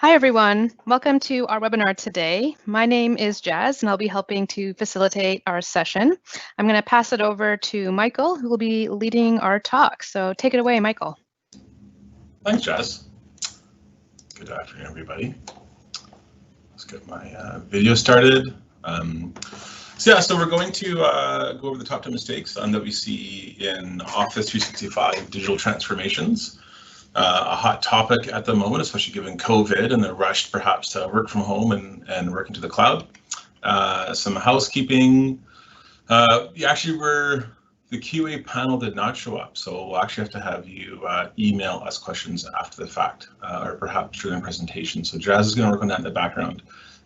Hi, everyone. Welcome to our webinar today. My name is Jazz, and I'll be helping to facilitate our session. I'm going to pass it over to Michael, who will be leading our talk. So take it away, Michael. Thanks, Jazz. Good afternoon, everybody. Let's get my video started. So we're going to go over the top 10 mistakes that we see in Office 365 digital transformations. A hot topic at the moment, especially given COVID and the rush perhaps to work from home and work into the cloud. Some housekeeping. The QA panel did not show up, so we'll actually have to have you email us questions after the fact, or perhaps during the presentation. So Jazz is going to work on that in the background.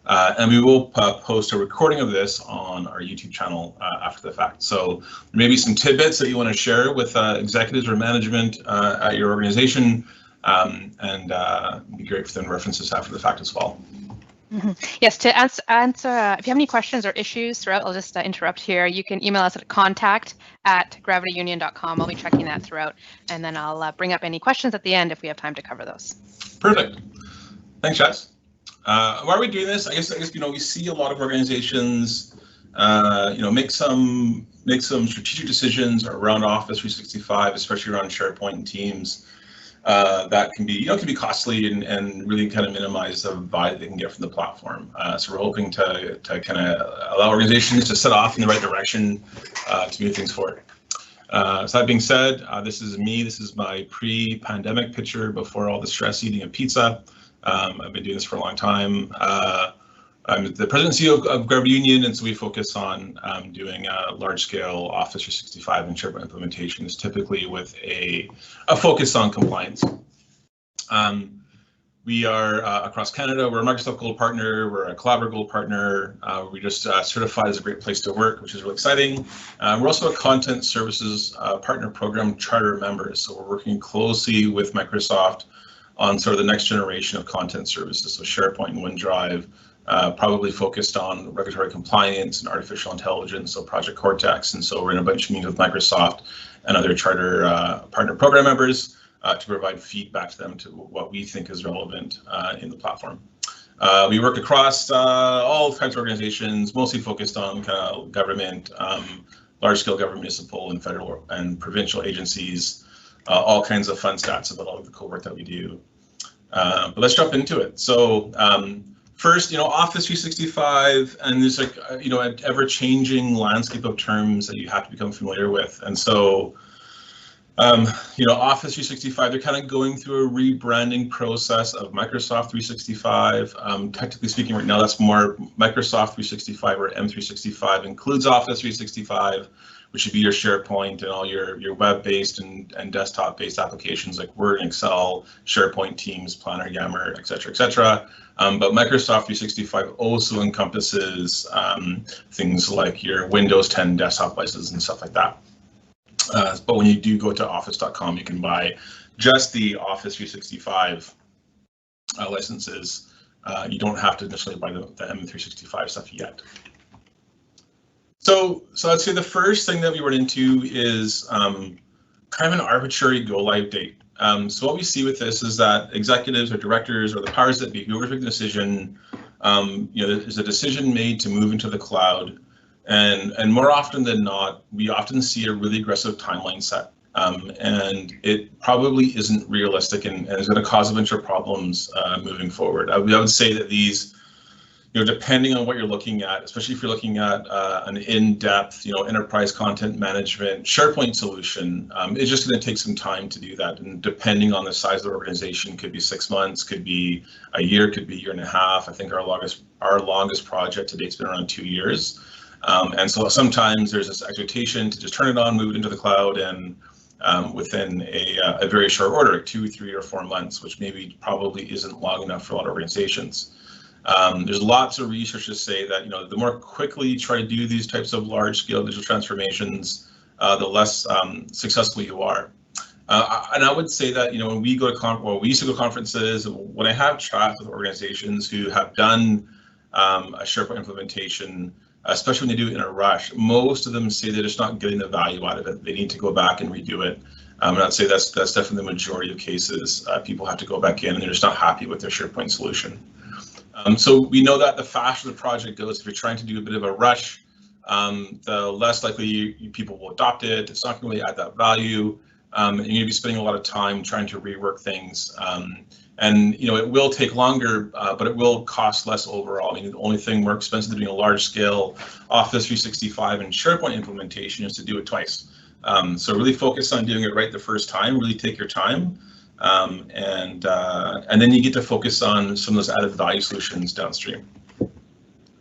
And we will post a recording of this on our YouTube channel after the fact. So maybe some tidbits that you want to share with executives or management at your organization, and it'd be great for them to reference this after the fact as well. Mm-hmm. Yes, to answer, if you have any questions or issues throughout, I'll just interrupt here. You can email us at contact@gravityunion.com. I'll be checking that throughout, and then I'll bring up any questions at the end if we have time to cover those. Perfect. Thanks, Jess. Why are we doing this? I guess we see a lot of organizations make some strategic decisions around Office 365, especially around SharePoint and Teams, that can be costly and really kind of minimize the value they can get from the platform. So we're hoping to kind of allow organizations to set off in the right direction to move things forward. So that being said, this is me. This is my pre-pandemic picture before all the stress eating of pizza. I've been doing this for a long time. I'm the president and CEO of Gravity Union, and so we focus on doing large-scale Office 365 and SharePoint implementations, typically with a focus on compliance. We are across Canada. We're a Microsoft Gold partner. We're a Collaborative Gold partner. We just certified as a great place to work, which is really exciting. We're also a Content Services Partner Program Charter members, so we're working closely with Microsoft on sort of the next generation of content services, so SharePoint and OneDrive, probably focused on regulatory compliance and artificial intelligence, so Project Cortex. And so we're in a bunch of meetings with Microsoft and other charter partner program members to provide feedback to them to what we think is relevant in the platform. We work across all types of organizations, mostly focused on kind of government, large-scale government, municipal, and federal and provincial agencies. All kinds of fun stats about all of the cool work that we do. But let's jump into it. So first, Office 365, and there's an ever-changing landscape of terms that you have to become familiar with. And so, Office 365, they're kind of going through a rebranding process of Microsoft 365. Technically speaking, right now, that's more Microsoft 365 or M365, includes Office 365, which should be your SharePoint and all your web-based and desktop-based applications like Word, Excel, SharePoint, Teams, Planner, Yammer, et cetera, et cetera. But Microsoft 365 also encompasses things like your Windows 10 desktop licenses and stuff like that. But when you do go to office.com, you can buy just the Office 365 licenses. You don't have to initially buy the M365 stuff yet. So I'd say the first thing that we run into is kind of an arbitrary go-live date. So what we see with this is that executives or directors or the powers that be, whoever make the decision, there's a decision made to move into the cloud, and more often than not, we often see a really aggressive timeline set, and it probably isn't realistic and is going to cause a bunch of problems moving forward. I would say that these, depending on what you're looking at, especially if you're looking at an in-depth, enterprise content management SharePoint solution, it's just going to take some time to do that. And depending on the size of the organization, could be 6 months, could be a year, could be a year and a half. I think our longest project to date's been around 2 years. And so sometimes there's this expectation to just turn it on, move it into the cloud, and within a very short order, 2, 3, or 4 months, which probably isn't long enough for a lot of organizations. There's lots of research to say that the more quickly you try to do these types of large-scale digital transformations, the less successful you are. And I would say that when we go to we used to go to conferences, when I have chats with organizations who have done a SharePoint implementation, especially when they do it in a rush, most of them say they're just not getting the value out of it. They need to go back and redo it. And I'd say that's definitely the majority of cases. People have to go back in and they're just not happy with their SharePoint solution. So we know that the faster the project goes, if you're trying to do a bit of a rush, the less likely people will adopt it. It's not going to really add that value. And you're going to be spending a lot of time trying to rework things. And it will take longer, but it will cost less overall. I mean, the only thing more expensive than doing a large-scale Office 365 and SharePoint implementation is to do it twice. So really focus on doing it right the first time. Really take your time, and then you get to focus on some of those added value solutions downstream.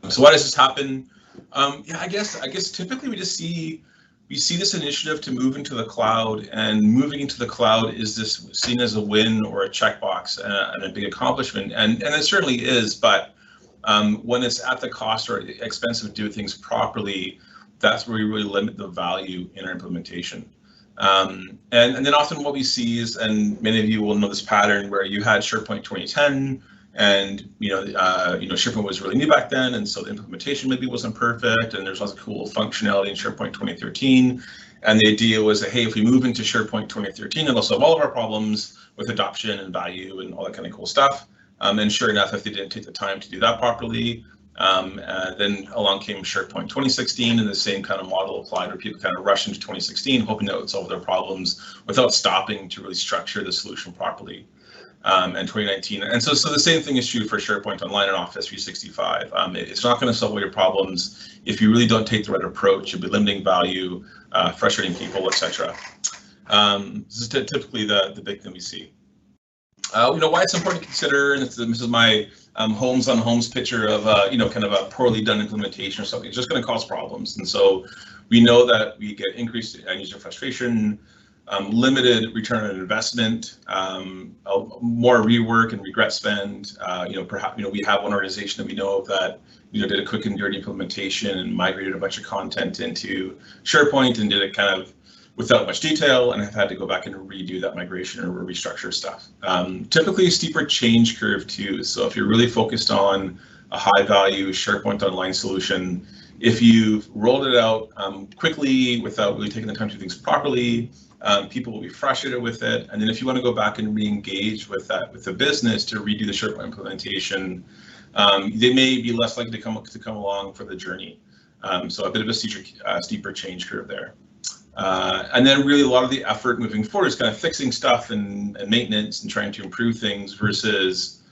So why does this happen? Yeah, I guess typically we see this initiative to move into the cloud, and moving into the cloud is this seen as a win or a checkbox and a big accomplishment, and it certainly is. But when it's at the cost or expense of doing things properly, that's where we really limit the value in our implementation. And then often what we see is, and many of you will know this pattern, where you had SharePoint 2010. And SharePoint was really new back then, and so the implementation maybe wasn't perfect. And there's lots of cool functionality in SharePoint 2013. And the idea was that, hey, if we move into SharePoint 2013, it'll solve all of our problems with adoption and value and all that kind of cool stuff. And sure enough, if they didn't take the time to do that properly, then along came SharePoint 2016, and the same kind of model applied, where people kind of rushed into 2016, hoping that would solve their problems without stopping to really structure the solution properly. And 2019, and so the same thing is true for SharePoint Online and Office 365. It's not going to solve all your problems if you really don't take the right approach. You'll be limiting value, frustrating people, etc. This is typically the big thing we see. Why it's important to consider, and this is my homes on homes picture of kind of a poorly done implementation or something. It's just going to cause problems, and so we know that we get increased end user frustration, limited return on investment, more rework and regret spend. Perhaps we have one organization that we know of that did a quick and dirty implementation and migrated a bunch of content into SharePoint and did it kind of without much detail, and have had to go back and redo that migration or restructure stuff. Typically a steeper change curve too. So if you're really focused on a high value SharePoint Online solution, if you've rolled it out quickly without really taking the time to do things properly, people will be frustrated with it. And then if you want to go back and re-engage with the business to redo the SharePoint implementation, they may be less likely to come along for the journey. So a bit of a steeper change curve there. And then really a lot of the effort moving forward is kind of fixing stuff and maintenance and trying to improve things versus,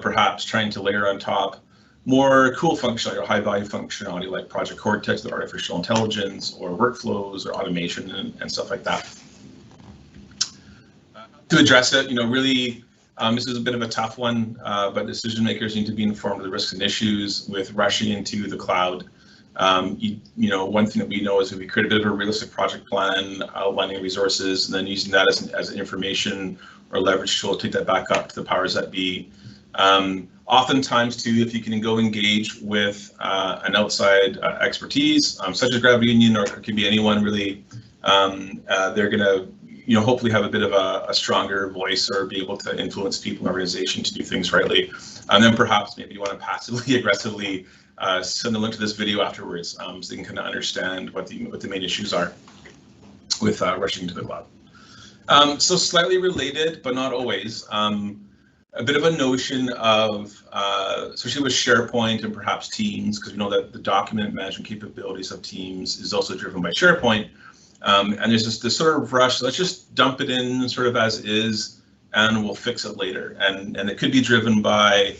perhaps trying to layer on top more cool functionality or high value functionality like Project Cortex with artificial intelligence or workflows or automation and stuff like that. To address it, really, this is a bit of a tough one, but decision makers need to be informed of the risks and issues with rushing into the cloud. One thing that we know is that we create a bit of a realistic project plan, outlining resources, and then using that as an information or leverage tool to take that back up to the powers that be. Oftentimes, too, if you can go engage with an outside expertise, such as Gravity Union, or it could be anyone really, they're going to hopefully have a bit of a stronger voice or be able to influence people in the organization to do things rightly. And then perhaps maybe you want to passively, aggressively send a link to this video afterwards, so they can kind of understand what the main issues are with rushing into the cloud. So slightly related, but not always. A bit of a notion of, especially with SharePoint and perhaps Teams, because we know that the document management capabilities of Teams is also driven by SharePoint. And there's this sort of rush, let's just dump it in sort of as is, and we'll fix it later. And it could be driven by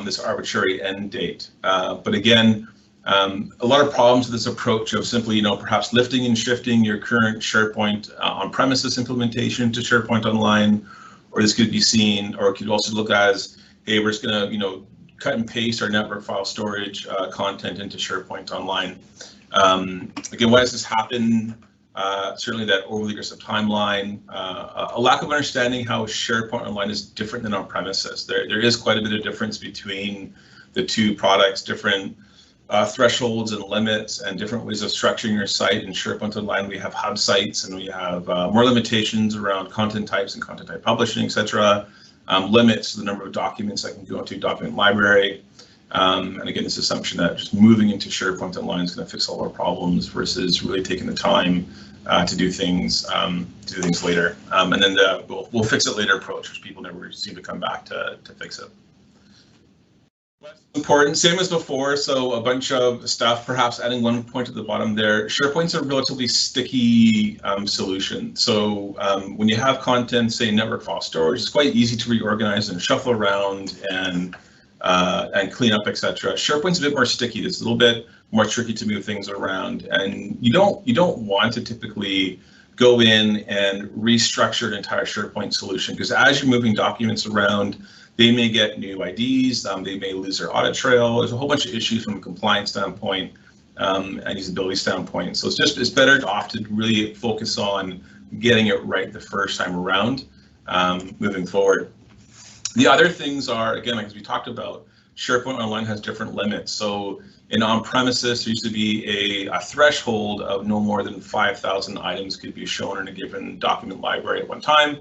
this arbitrary end date. But again, a lot of problems with this approach of simply, perhaps lifting and shifting your current SharePoint on-premises implementation to SharePoint Online, or this could be seen, or it could also look as, hey, we're just going to, cut and paste our network file storage content into SharePoint Online. Again, why does this happen? Certainly that overly aggressive timeline, a lack of understanding how SharePoint Online is different than on-premises. There is quite a bit of difference between the two products, different thresholds and limits and different ways of structuring your site. In SharePoint Online, we have hub sites and we have more limitations around content types and content type publishing, etc. Limits to the number of documents that can go into a document library. And again, this assumption that just moving into SharePoint Online is going to fix all our problems versus really taking the time to do things later. And then we'll fix it later approach, which people never seem to come back to fix it. What's important, same as before, so a bunch of stuff, perhaps adding one point at the bottom there. SharePoint's a relatively sticky solution. So when you have content, say network file storage, it's quite easy to reorganize and shuffle around and clean up, etc. SharePoint's a bit more sticky. It's a little bit more tricky to move things around, and you don't want to typically go in and restructure an entire SharePoint solution, because as you're moving documents around, they may get new IDs, they may lose their audit trail. There's a whole bunch of issues from a compliance standpoint and usability standpoint. So it's better to often really focus on getting it right the first time around, moving forward. The other things are, again, like as we talked about, SharePoint Online has different limits. So in on-premises, there used to be a threshold of no more than 5,000 items could be shown in a given document library at one time.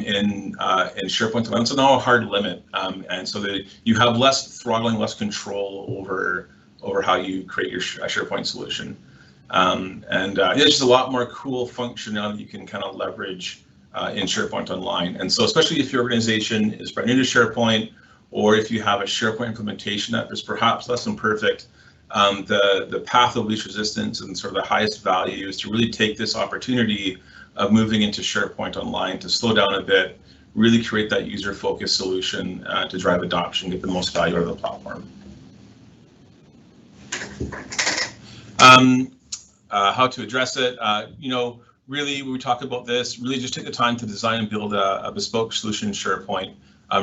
In SharePoint Online, it's now a hard limit, and so that you have less throttling, less control over how you create your SharePoint solution. There's just a lot more cool functionality that you can kind of leverage in SharePoint Online. And so especially if your organization is brand new to SharePoint, or if you have a SharePoint implementation that is perhaps less than perfect, the path of least resistance and sort of the highest value is to really take this opportunity of moving into SharePoint Online to slow down a bit, really create that user-focused solution to drive adoption, get the most value out of the platform. How to address it, really when we talk about this, really just take the time to design and build a bespoke solution in SharePoint.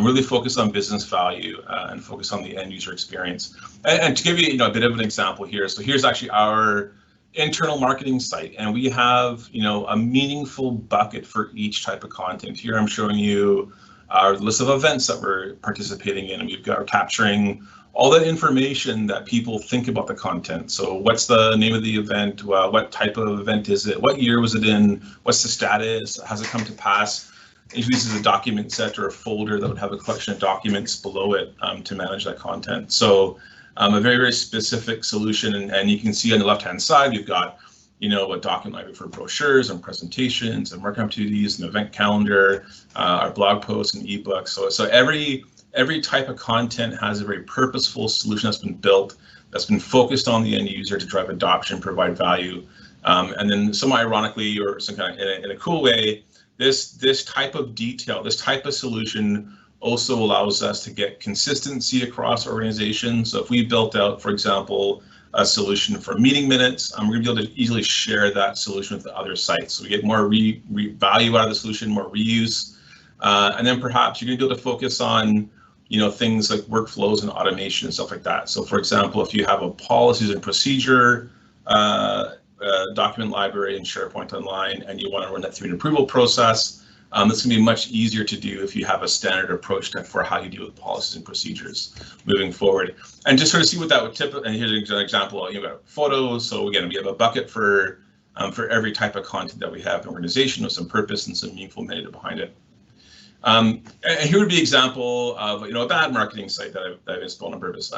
Really focus on business value and focus on the end user experience. And to give you, a bit of an example here, so here's actually our internal marketing site, and we have, a meaningful bucket for each type of content. Here I'm showing you our list of events that we're participating in, and we've got capturing all that information that people think about the content. So what's the name of the event? What type of event is it? What year was it in? What's the status? Has it come to pass? Usually this is a document set or a folder that would have a collection of documents below it to manage that content. So a very, very specific solution. And you can see on the left-hand side, we've got, a document library for brochures and presentations and marketing activities, an event calendar, our blog posts and ebooks. So every type of content has a very purposeful solution that's been built, that's been focused on the end user to drive adoption, provide value. And then somewhat ironically, or some kind of in a cool way, this type of detail, this type of solution also allows us to get consistency across organizations. So if we built out, for example, a solution for meeting minutes, we're going to be able to easily share that solution with the other sites. So we get more value out of the solution, more reuse. And then perhaps you're going to be able to focus on, things like workflows and automation and stuff like that. So for example, if you have a policies and procedure document library in SharePoint Online and you want to run that through an approval process, it's going to be much easier to do if you have a standard approach for how you deal with policies and procedures moving forward. And just sort of see what that would typically, and here's an example, you've got photos. So again, we have a bucket for every type of content that we have in an organization with some purpose and some meaningful metadata behind it. And here would be an example of, a bad marketing site that I've installed on purpose.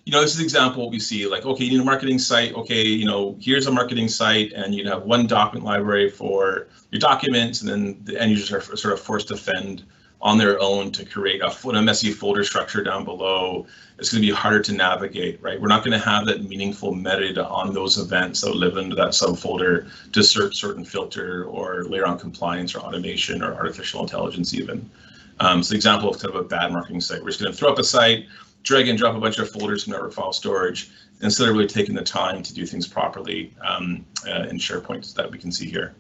This is an example what we see, like, okay, you need a marketing site. Okay, here's a marketing site, and you'd have one document library for your documents, and then the end users are sort of forced to fend on their own to create a messy folder structure down below. It's going to be harder to navigate, right? We're not going to have that meaningful metadata on those events that live into that subfolder to search certain filter or layer on compliance or automation or artificial intelligence even. So the example of kind of a bad marketing site, we're just going to throw up a site, drag and drop a bunch of folders from network file storage instead of really taking the time to do things properly in SharePoint that we can see here.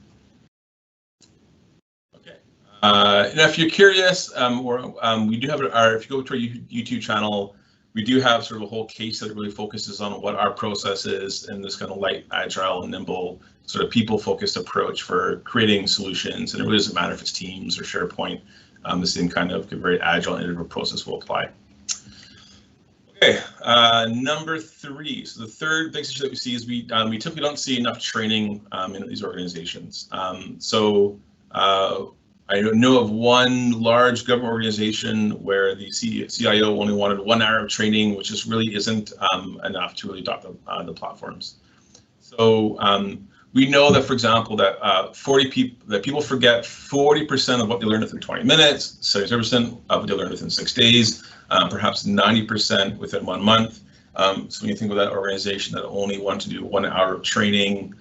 Okay, and if you're curious, we do have if you go to our YouTube channel, we do have sort of a whole case that really focuses on what our process is in this kind of light, agile, and nimble sort of people-focused approach for creating solutions. And it really doesn't matter if it's Teams or SharePoint, the same kind of very agile and iterative process will apply. Okay, number 3. So the third big issue that we see is we typically don't see enough training in these organizations. I know of one large government organization where the CIO only wanted 1 hour of training, which just really isn't enough to really adopt the platforms. So We know that, for example, that people forget 40% of what they learned within 20 minutes, 70% of what they learned within 6 days, perhaps 90% within 1 month. So when you think about that organization that only want to do 1 hour of training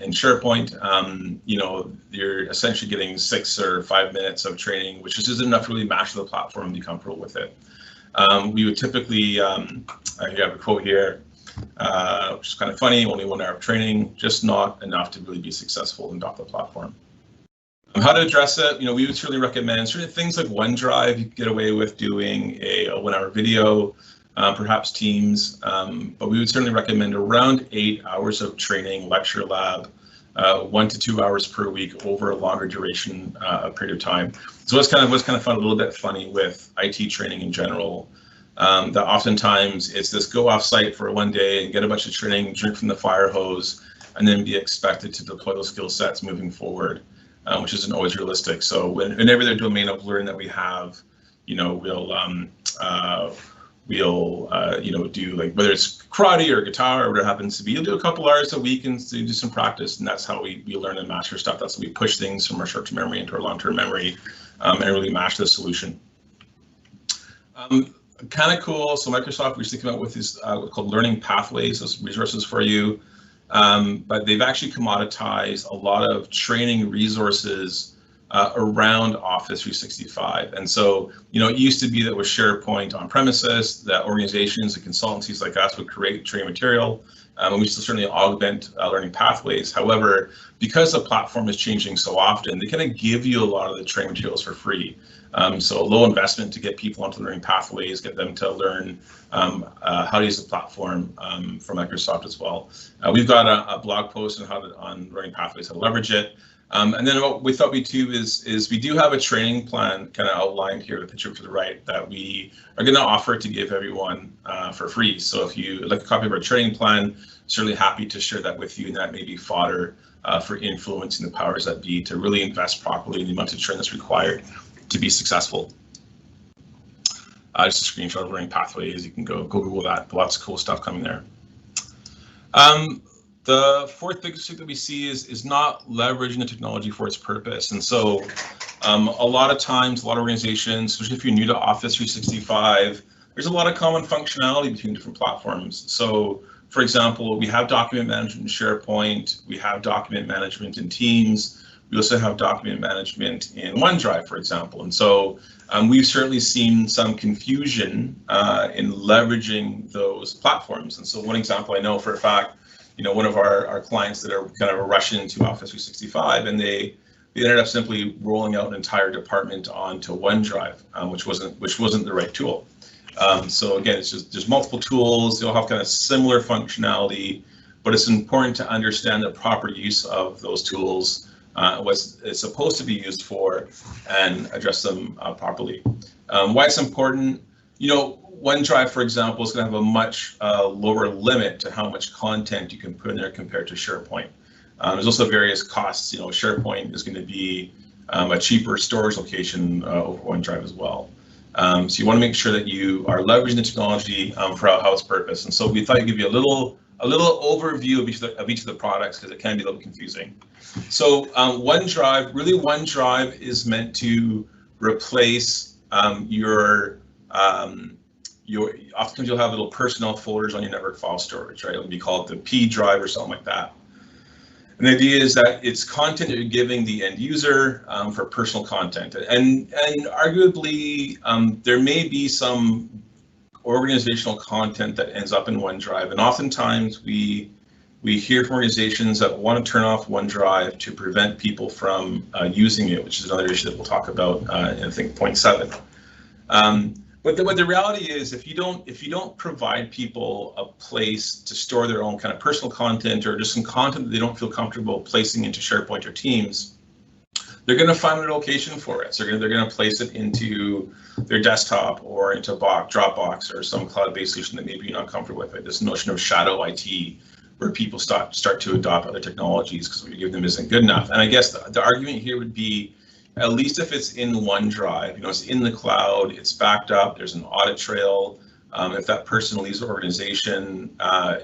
in SharePoint, you're essentially getting 6 or 5 minutes of training, which just isn't enough to really master the platform and be comfortable with it. We would typically, I have a quote here, which is kind of funny, only 1 hour of training, just not enough to really be successful and adopt the platform. How to address it, we would certainly recommend certain things like OneDrive. You can get away with doing a 1 hour video, perhaps Teams, but we would certainly recommend around 8 hours of training, lecture lab, 1 to 2 hours per week over a longer duration period of time. So what's kind of fun, a little bit funny with IT training in general, that oftentimes it's this go off site for 1 day and get a bunch of training, drink from the fire hose, and then be expected to deploy those skill sets moving forward, which isn't always realistic. So in every other domain of learning that we have, we'll do, like, whether it's karate or guitar or whatever it happens to be, you'll do a couple hours a week and do some practice, and that's how we learn and master stuff. That's how we push things from our short-term memory into our long-term memory, and really master the solution. Kind of cool. So Microsoft recently came out with these called learning pathways, those resources for you, but they've actually commoditized a lot of training resources around Office 365. And so, it used to be that with SharePoint on premises, that organizations and consultancies like us would create training material, and we still certainly augment learning pathways. However, because the platform is changing so often, they kind of give you a lot of the training materials for free. So low investment to get people onto learning pathways, get them to learn how to use the platform from Microsoft as well. We've got a blog post on learning pathways, how to leverage it. And then what we thought we'd do is we do have a training plan kind of outlined here, the picture to the right, that we are going to offer to give everyone for free. So if you like a copy of our training plan, certainly happy to share that with you, and that may be fodder for influencing the powers that be to really invest properly in the amount of training that's required to be successful. Just a screenshot of learning pathways. You can go Google that. Lots of cool stuff coming there. The fourth biggest thing that we see is not leveraging the technology for its purpose. And so a lot of times, a lot of organizations, especially if you're new to Office 365, there's a lot of common functionality between different platforms. So for example, we have document management in SharePoint, we have document management in Teams, we also have document management in OneDrive, for example. And so we've certainly seen some confusion in leveraging those platforms. And so one example I know for a fact, one of our clients that are kind of rushing into Office 365, and they ended up simply rolling out an entire department onto OneDrive, which wasn't the right tool. So again, it's just there's multiple tools. They all have kind of similar functionality, but it's important to understand the proper use of those tools, what it's supposed to be used for, and address them properly. Why it's important, OneDrive, for example, is going to have a much lower limit to how much content you can put in there compared to SharePoint. There's also various costs. SharePoint is going to be a cheaper storage location over OneDrive as well. So you want to make sure that you are leveraging the technology for how its purpose. And so we thought I'd give you a little overview of each of the products, because it can be a little confusing. So OneDrive is meant to replace your oftentimes you'll have little personnel folders on your network file storage, right? It'll be called the P drive or something like that. And the idea is that it's content that you're giving the end user for personal content. And arguably, there may be some organizational content that ends up in OneDrive. And oftentimes we hear from organizations that want to turn off OneDrive to prevent people from using it, which is another issue that we'll talk about in, I think, point 7. But the reality is, if you don't provide people a place to store their own kind of personal content, or just some content that they don't feel comfortable placing into SharePoint or Teams, they're going to find a location for it. So they're going to place it into their desktop or into Dropbox or some cloud-based solution that maybe you're not comfortable with. Right? This notion of shadow IT, where people start to adopt other technologies because what you give them isn't good enough. And I guess the argument here would be, at least if it's in OneDrive, it's in the cloud, it's backed up, there's an audit trail. If that person leaves the organization,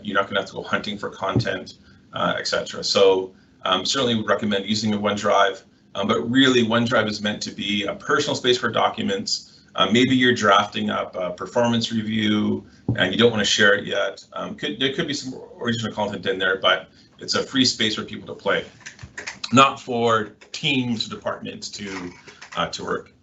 you're not going to have to go hunting for content etc. So certainly would recommend using a OneDrive, but really OneDrive is meant to be a personal space for documents. Maybe you're drafting up a performance review and you don't want to share it yet. There could be some original content in there, but it's a free space for people to play, not for teams or departments to work.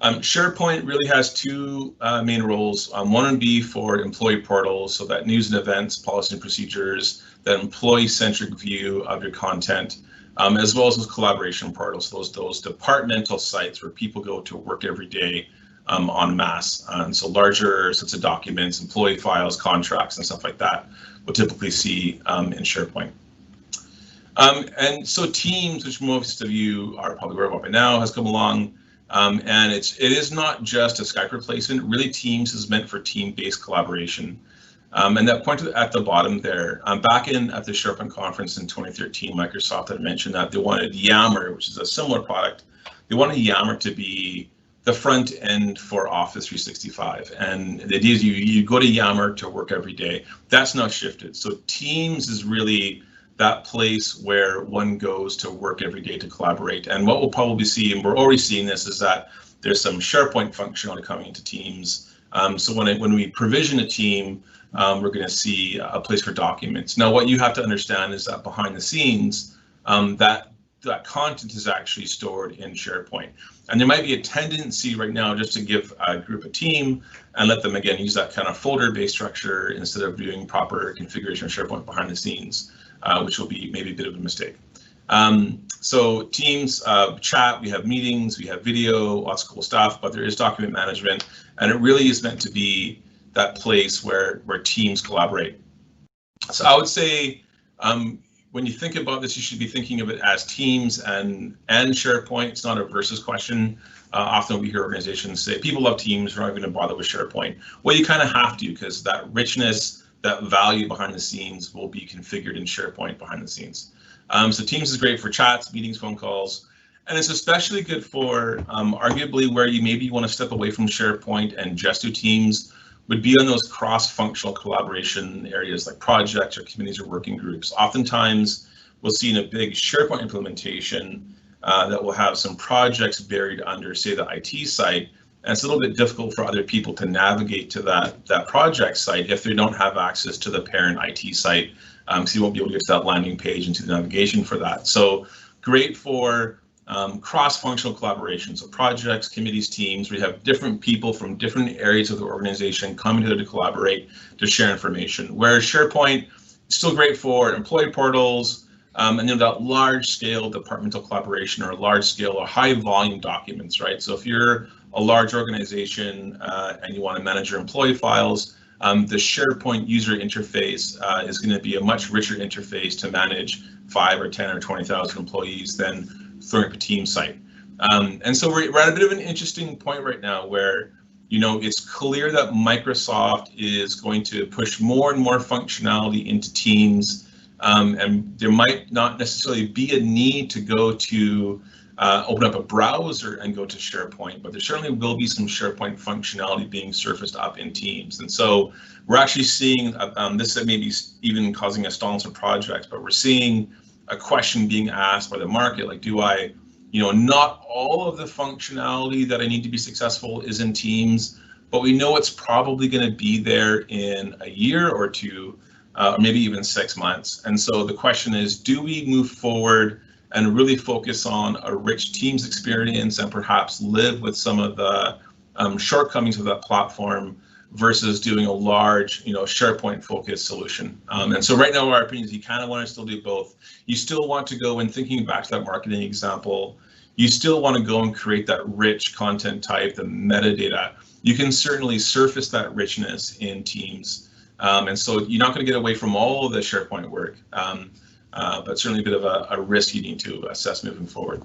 SharePoint really has two main roles. One would be for employee portals, so that news and events, policy and procedures, that employee-centric view of your content, as well as those collaboration portals, those departmental sites where people go to work every day en masse. And so larger sets of documents, employee files, contracts, and stuff like that, we'll typically see in SharePoint. And so Teams, which most of you are probably aware of by now, has come along. And it is not just a Skype replacement. Really, Teams is meant for team-based collaboration. And that pointed at the bottom there, back at the SharePoint conference in 2013, Microsoft had mentioned that they wanted Yammer, which is a similar product. They wanted Yammer to be the front end for Office 365. And the idea is you go to Yammer to work every day. That's not shifted. So Teams is really that place where one goes to work every day to collaborate. And what we'll probably see, and we're already seeing this, is that there's some SharePoint functionality coming into Teams. So when we provision a team, we're going to see a place for documents. Now, what you have to understand is that behind the scenes, that content is actually stored in SharePoint. And there might be a tendency right now just to give a group a team and let them, again, use that kind of folder-based structure instead of doing proper configuration of SharePoint behind the scenes, which will be maybe a bit of a mistake. So Teams, chat, we have meetings, we have video, lots of cool stuff, but there is document management, and it really is meant to be that place where teams collaborate. So I would say when you think about this, you should be thinking of it as Teams and SharePoint. It's not a versus question. Often we hear organizations say, people love Teams, we're not going to bother with SharePoint. Well, you kind of have to, because that richness, that value behind the scenes will be configured in SharePoint behind the scenes. So Teams is great for chats, meetings, phone calls, and it's especially good for arguably where you maybe want to step away from SharePoint and just do Teams, would be on those cross-functional collaboration areas like projects or committees or working groups. Oftentimes, we'll see in a big SharePoint implementation that will have some projects buried under, say, the IT site, and it's a little bit difficult for other people to navigate to that project site if they don't have access to the parent IT site, so you won't be able to get to that landing page and to the navigation for that. So great for cross-functional collaboration, so projects, committees, teams. We have different people from different areas of the organization coming together to collaborate, to share information. Whereas SharePoint is still great for employee portals, and then that large-scale departmental collaboration or large-scale or high-volume documents, right? So if you're a large organization and you want to manage your employee files, the SharePoint user interface is going to be a much richer interface to manage 5 or 10 or 20,000 employees than throwing up a team site. And so we're at a bit of an interesting point right now where, you know, it's clear that Microsoft is going to push more and more functionality into Teams, and there might not necessarily be a need to go to open up a browser and go to SharePoint, but there certainly will be some SharePoint functionality being surfaced up in Teams. And so we're actually seeing this may be even causing a stall in some projects, but we're seeing a question being asked by the market, like, do I, you know, not all of the functionality that I need to be successful is in Teams, but we know it's probably going to be there in a year or two, or maybe even 6 months. And so the question is, do we move forward and really focus on a rich Teams experience and perhaps live with some of the shortcomings of that platform versus doing a large, you know, SharePoint focused solution. And so right now our opinion is you kind of want to still do both. You still want to go, and thinking back to that marketing example, you still want to go and create that rich content type, the metadata. You can certainly surface that richness in Teams. And so you're not going to get away from all of the SharePoint work, but certainly a bit of a risk you need to assess moving forward.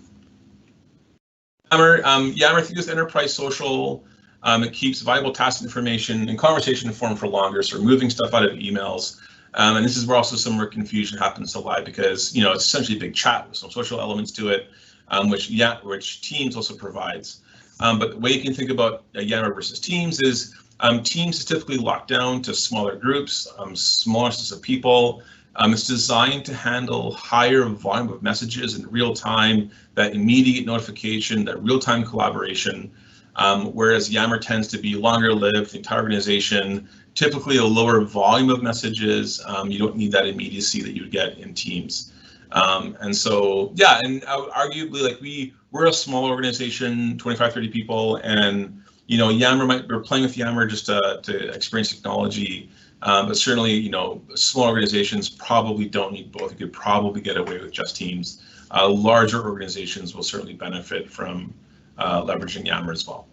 Yammer, I think this enterprise social. It keeps viable task information and conversation informed for longer, so removing stuff out of emails. And this is where also some confusion happens to lie, because, you know, it's essentially a big chat with some social elements to it, which Teams also provides. But the way you can think about Yammer versus Teams is Teams is typically locked down to smaller groups, smaller sets of people. It's designed to handle higher volume of messages in real time, that immediate notification, that real-time collaboration, whereas Yammer tends to be longer lived, the entire organization, typically a lower volume of messages. You don't need that immediacy that you would get in Teams. And so, yeah, and arguably, like we're a small organization, 25, 30 people, and Yammer we're playing with Yammer just to experience technology. But certainly, small organizations probably don't need both. You could probably get away with just Teams. Larger organizations will certainly benefit from leveraging Yammer as well.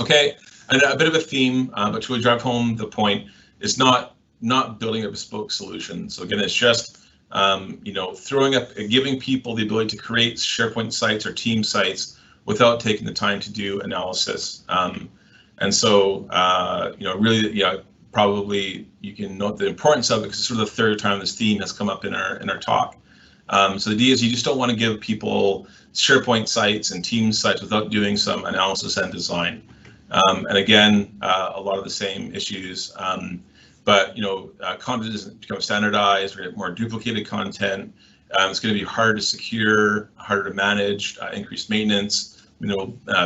Okay, and a bit of a theme, but to really drive home the point, is not building a bespoke solution. So again, it's just throwing up, giving people the ability to create SharePoint sites or team sites without taking the time to do analysis. And so, really, yeah, probably you can note the importance of it because it's sort of the third time this theme has come up in our talk. So the idea is you just don't want to give people SharePoint sites and team sites without doing some analysis and design. And again, a lot of the same issues. But content doesn't become standardized. We're going to get more duplicated content. It's going to be harder to secure, harder to manage, increased maintenance,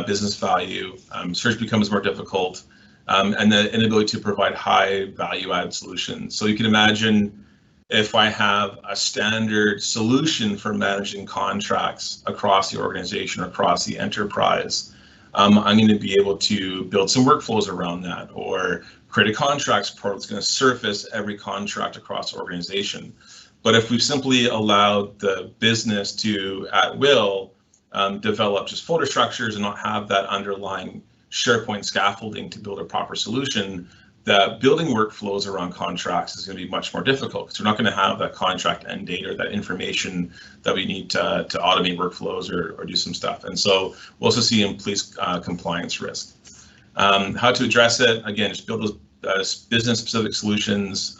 business value. Search becomes more difficult, and the inability to provide high value-added solutions. So you can imagine if I have a standard solution for managing contracts across the organization, across the enterprise, I'm going to be able to build some workflows around that, or create a contracts portal that's going to surface every contract across the organization. But if we've simply allowed the business to, at will, develop just folder structures and not have that underlying SharePoint scaffolding to build a proper solution, that building workflows around contracts is going to be much more difficult because we're not going to have that contract end date or that information that we need to automate workflows or do some stuff. And so we'll also see in police compliance risk. How to address it, again, just build those business-specific solutions.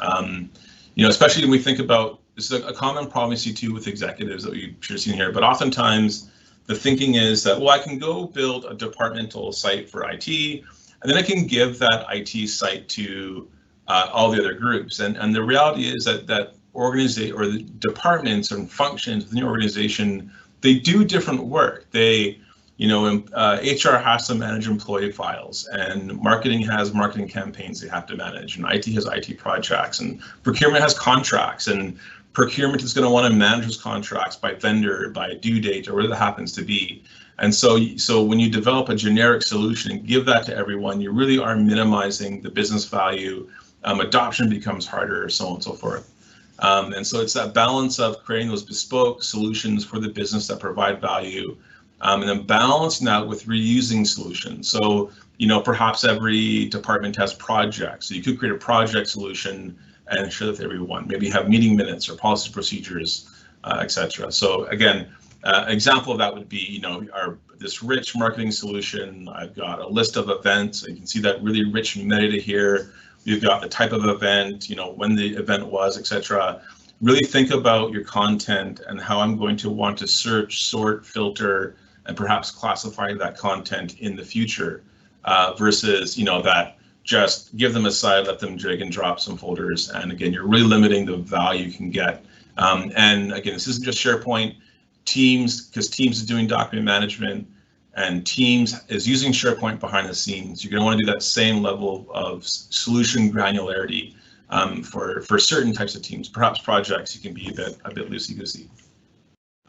Especially when we think about, this is a common problem we see too with executives that we should have seen here, but oftentimes the thinking is that, well, I can go build a departmental site for IT, and then I can give that IT site to all the other groups. And the reality is that organization or the departments and functions within the organization, they do different work. They, HR has to manage employee files, and marketing has marketing campaigns they have to manage, and IT has IT projects, and procurement has contracts, and procurement is going to want to manage those contracts by vendor, by due date, or whatever that happens to be. And so when you develop a generic solution and give that to everyone, you really are minimizing the business value. Adoption becomes harder, so on and so forth. And so it's that balance of creating those bespoke solutions for the business that provide value, and then balancing that with reusing solutions. So, perhaps every department has projects. So you could create a project solution and share with everyone. Maybe have meeting minutes or policy procedures, etc. So again, example of that would be, this rich marketing solution. I've got a list of events. So you can see that really rich metadata here. We've got the type of event, when the event was, etc. Really think about your content and how I'm going to want to search, sort, filter, and perhaps classify that content in the future, versus, that just give them a site, let them drag and drop some folders. And again, you're really limiting the value you can get. And again, this isn't just SharePoint. Teams, because Teams is doing document management and Teams is using SharePoint behind the scenes. You're going to want to do that same level of solution granularity for certain types of teams. Perhaps projects, you can be a bit loosey-goosey.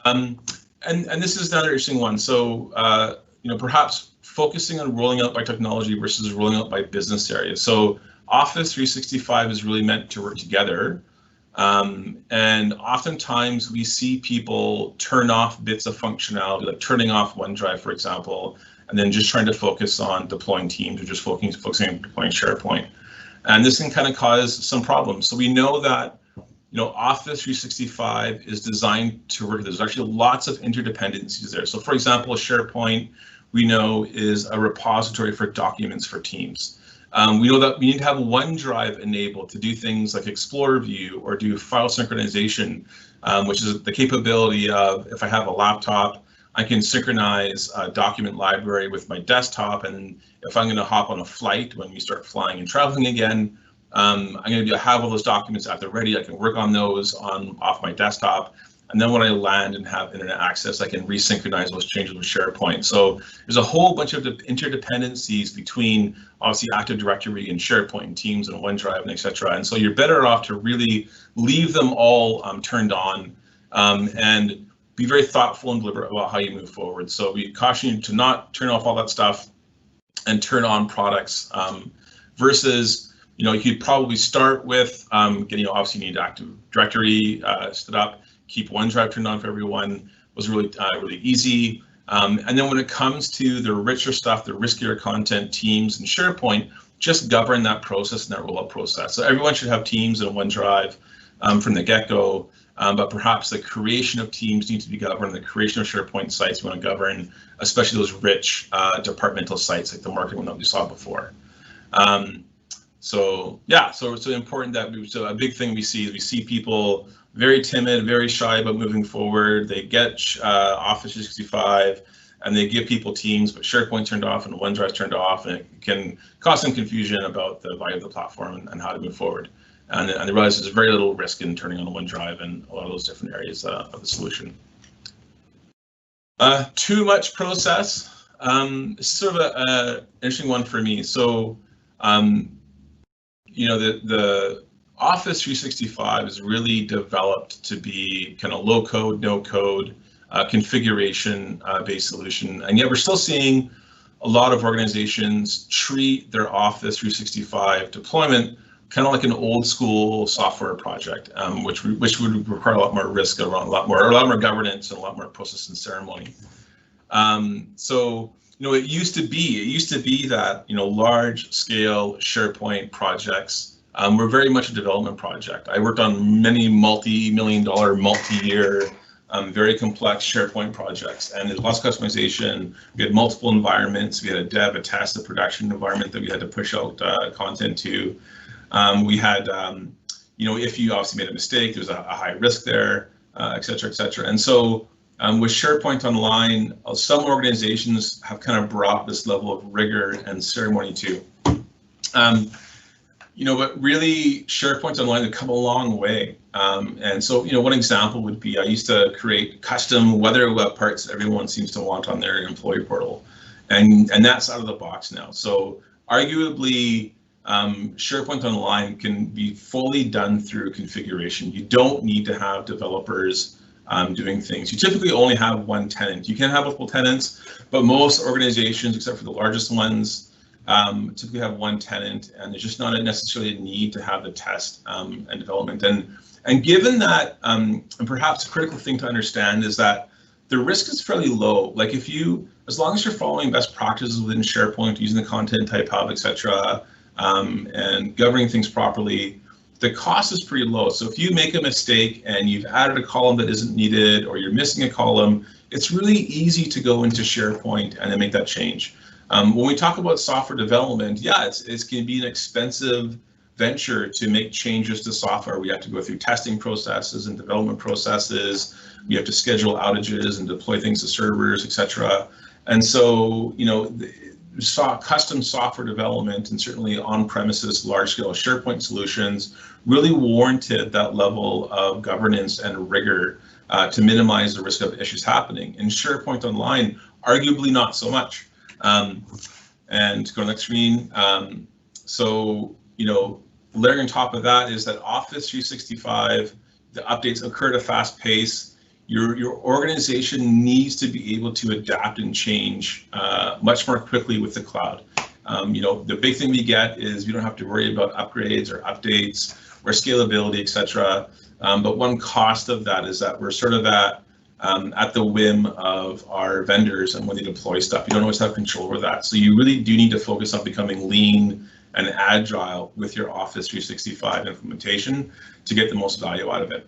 And this is another interesting one. So perhaps focusing on rolling out by technology versus rolling out by business areas. So Office 365 is really meant to work together. And oftentimes we see people turn off bits of functionality, like turning off OneDrive, for example, and then just trying to focus on deploying Teams or just focusing on deploying SharePoint. And this can kind of cause some problems. So we know that, Office 365 is designed to work. There's actually lots of interdependencies there. So for example, SharePoint, we know, is a repository for documents for Teams. We know that we need to have OneDrive enabled to do things like Explorer View or do file synchronization, which is the capability of, if I have a laptop, I can synchronize a document library with my desktop. And if I'm going to hop on a flight when we start flying and traveling again, I'm going to have all those documents at the ready. I can work on those off my desktop. And then when I land and have internet access, I can resynchronize those changes with SharePoint. So there's a whole bunch of interdependencies between obviously Active Directory and SharePoint and Teams and OneDrive and etc. And so you're better off to really leave them all turned on and be very thoughtful and deliberate about how you move forward. So we caution you to not turn off all that stuff and turn on products versus, you could probably start with getting, obviously you need Active Directory stood up. Keep OneDrive turned on for everyone was really easy. And then when it comes to the richer stuff, the riskier content, Teams and SharePoint, just govern that process and that rollout process. So everyone should have Teams and OneDrive from the get-go, but perhaps the creation of Teams needs to be governed, the creation of SharePoint sites you want to govern, especially those rich departmental sites like the marketing one that we saw before. So it's important that so a big thing we see people very timid, very shy about moving forward. They get Office 365 and they give people Teams, but SharePoint turned off and OneDrive turned off, and it can cause some confusion about the value of the platform and how to move forward. And they realize there's very little risk in turning on OneDrive and a lot of those different areas of the solution. Too much process. It's sort of an interesting one for me. So, the Office 365 is really developed to be kind of low code, no code, configuration based solution. And yet we're still seeing a lot of organizations treat their Office 365 deployment kind of like an old school software project, which would require a lot more risk, around a lot more governance and a lot more process and ceremony. So it used to be that large scale SharePoint projects were very much a development project. I worked on many multi-million-dollar, multi-year, very complex SharePoint projects, and there's lots of customization. We had multiple environments. We had a dev, a test, a production environment that we had to push out content to. We had, if you obviously made a mistake, there's a high risk there, et cetera, et cetera. And so with SharePoint Online, some organizations have kind of brought this level of rigor and ceremony too. But really SharePoint Online had come a long way. And so, one example would be I used to create custom weather web parts that everyone seems to want on their employee portal. And that's out of the box now. So arguably, SharePoint Online can be fully done through configuration. You don't need to have developers doing things. You typically only have one tenant. You can have multiple tenants, but most organizations, except for the largest ones, typically have one tenant, and there's just not necessarily a need to have the test and development. And given that, and perhaps a critical thing to understand is that the risk is fairly low. Like as long as you're following best practices within SharePoint, using the content type hub, etc., and governing things properly, the cost is pretty low. So if you make a mistake and you've added a column that isn't needed, or you're missing a column, it's really easy to go into SharePoint and then make that change. When we talk about software development, it can be an expensive venture to make changes to software. We have to go through testing processes and development processes. We have to schedule outages and deploy things to servers, etc. And so, custom software development and certainly on-premises large-scale SharePoint solutions really warranted that level of governance and rigor to minimize the risk of issues happening. In SharePoint Online, arguably not so much. And to go to the next screen. Layering on top of that is that Office 365, the updates occur at a fast pace. Your organization needs to be able to adapt and change much more quickly with the cloud. The big thing we get is we don't have to worry about upgrades or updates or scalability, etc. But one cost of that is that we're sort of at the whim of our vendors, and when they deploy stuff, you don't always have control over that. So you really do need to focus on becoming lean and agile with your Office 365 implementation to get the most value out of it.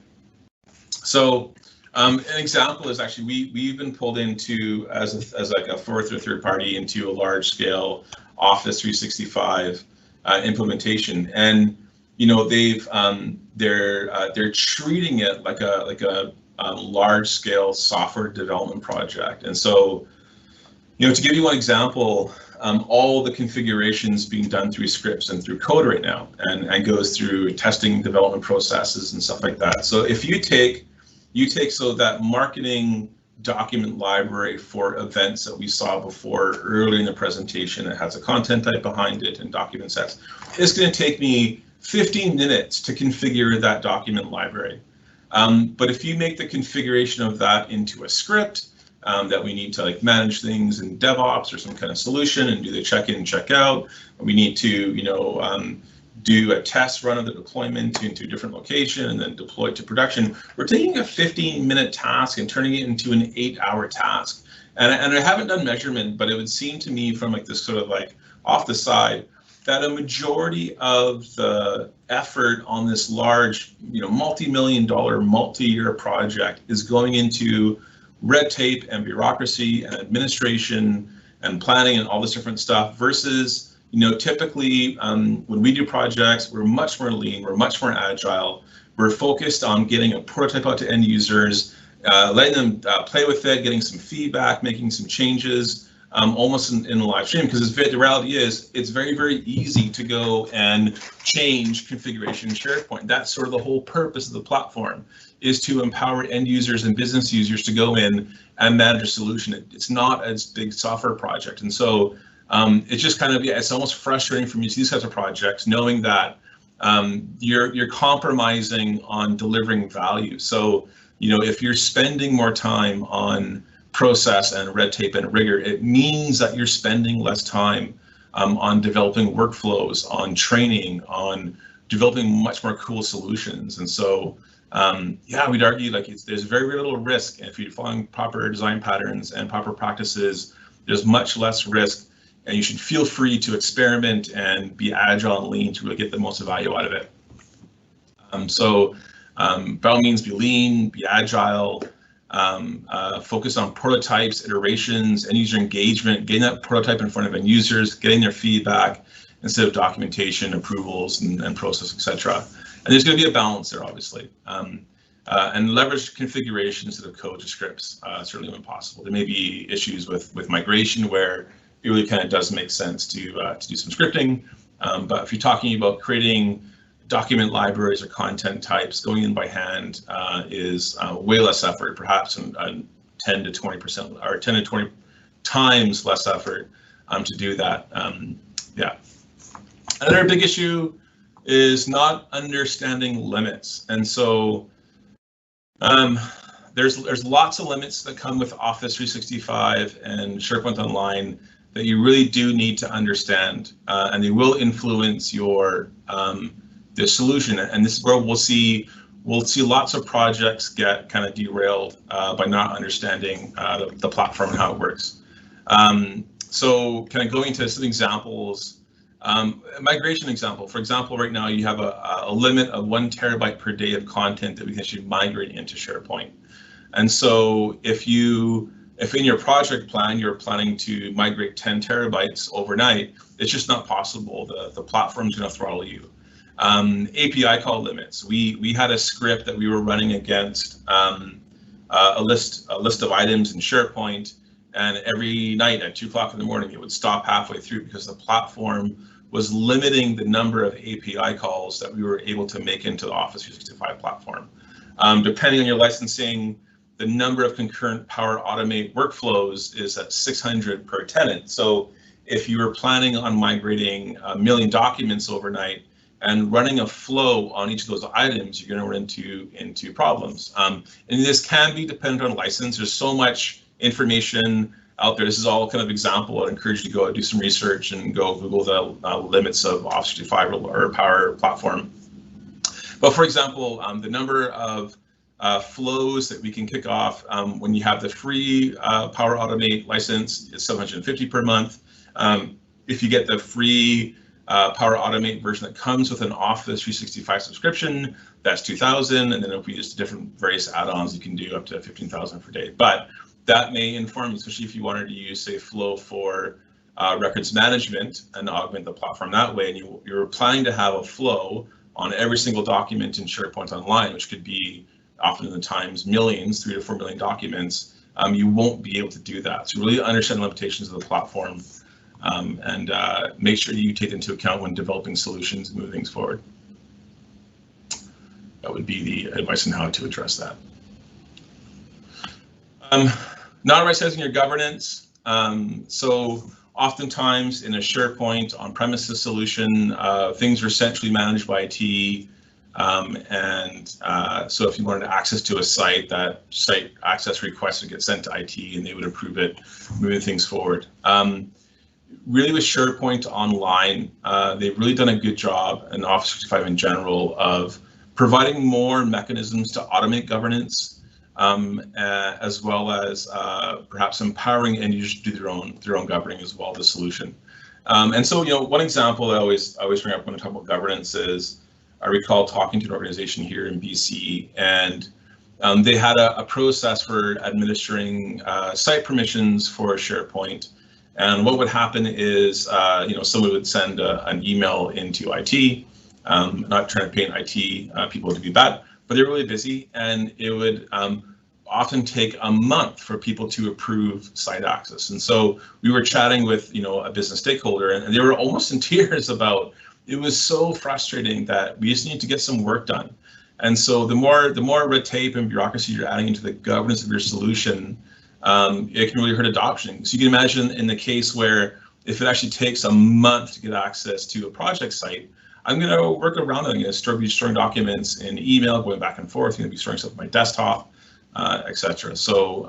So an example is actually we've been pulled into as like a fourth or third party into a large scale Office 365 implementation, and they're treating it like a large scale software development project. And so, to give you one example, all the configurations being done through scripts and through code right now, and goes through testing, development processes and stuff like that. So if you take so that marketing document library for events that we saw before early in the presentation, it has a content type behind it and document sets. It's going to take me 15 minutes to configure that document library. But if you make the configuration of that into a script that we need to like manage things in DevOps or some kind of solution and do the check-in and check-out, we need to do a test run of the deployment into a different location and then deploy it to production. We're taking a 15-minute task and turning it into an 8-hour task. And I haven't done measurement, but it would seem to me from like this sort of like off the side that a majority of the effort on this large, multi-million-dollar, multi-year project is going into red tape and bureaucracy and administration and planning and all this different stuff versus typically when we do projects, we're much more lean, we're much more agile, we're focused on getting a prototype out to end users, letting them play with it, getting some feedback, making some changes, almost in the live stream, because the reality is it's very, very easy to go and change configuration in SharePoint. That's sort of the whole purpose of the platform, is to empower end users and business users to go in and manage a solution. It's not a big software project. And so it's just kind of, it's almost frustrating for me to see these kinds of projects, knowing that you're compromising on delivering value. So, if you're spending more time on process and red tape and rigor, it means that you're spending less time on developing workflows, on training, on developing much more cool solutions. And so, we'd argue like there's very, very little risk. And if you're following proper design patterns and proper practices, there's much less risk. And you should feel free to experiment and be agile and lean to really get the most value out of it. By all means, be lean, be agile, focus on prototypes, iterations, end user engagement, getting that prototype in front of end users, getting their feedback instead of documentation, approvals, and process, etc. And there's going to be a balance there, obviously. And leverage configuration instead of code to scripts, certainly when possible. There may be issues with migration where it really kind of does make sense to do some scripting. But if you're talking about creating document libraries or content types, going in by hand is way less effort, perhaps 10 to 20% or 10 to 20 times less effort to do that. Another big issue is not understanding limits. And so there's lots of limits that come with Office 365 and SharePoint Online that you really do need to understand, and they will influence your the solution. And this is where we'll see lots of projects get kind of derailed by not understanding the platform and how it works. So kind of going into some examples, migration example. For example, right now you have a limit of 1 terabyte per day of content that we can actually migrate into SharePoint. And so if in your project plan, you're planning to migrate 10 terabytes overnight, it's just not possible. The platform's going to throttle you. API call limits. We had a script that we were running against a list of items in SharePoint, and every night at 2 o'clock in the morning, it would stop halfway through because the platform was limiting the number of API calls that we were able to make into the Office 365 platform. Depending on your licensing, the number of concurrent Power Automate workflows is at 600 per tenant. So if you were planning on migrating 1 million documents overnight and running a flow on each of those items, you're going to run into problems. And this can be dependent on license. There's so much information out there. This is all kind of example. I'd encourage you to go do some research and go Google the limits of Office 365 or Power Platform. But for example, the number of flows that we can kick off when you have the free Power Automate license is $750 per month. If you get the free Power Automate version that comes with an Office 365 subscription, that's $2,000, and then if we use different various add-ons, you can do up to $15,000 per day. But that may inform you, especially if you wanted to use, say, Flow for records management and augment the platform that way, and you're planning to have a flow on every single document in SharePoint Online, which could be often in the times millions, 3 to 4 million documents, you won't be able to do that. So really understand the limitations of the platform. and make sure that you take into account when developing solutions and move things forward. That would be the advice on how to address that. Not right-sizing your governance. So oftentimes in a SharePoint on-premises solution, things are centrally managed by IT. So if you wanted access to a site, that site access request would get sent to IT and they would approve it, moving things forward. Really with SharePoint Online, they've really done a good job, and Office 365 in general, of providing more mechanisms to automate governance, as well as perhaps empowering end users to do their own governing as well, the solution. And so, one example I always bring up when I talk about governance is, I recall talking to an organization here in BC, and they had a process for administering site permissions for SharePoint. And what would happen is, someone would send an email into IT. Not trying to paint IT people to be bad, but they're really busy, and it would often take a month for people to approve site access. And so we were chatting with a business stakeholder, and they were almost in tears about, it was so frustrating that we just need to get some work done. And so the more red tape and bureaucracy you're adding into the governance of your solution, it can really hurt adoption. So you can imagine in the case where if it actually takes a month to get access to a project site, I'm going to work around it. I'm going to be storing documents in email, going back and forth. I'm going to be storing stuff on my desktop, etc. So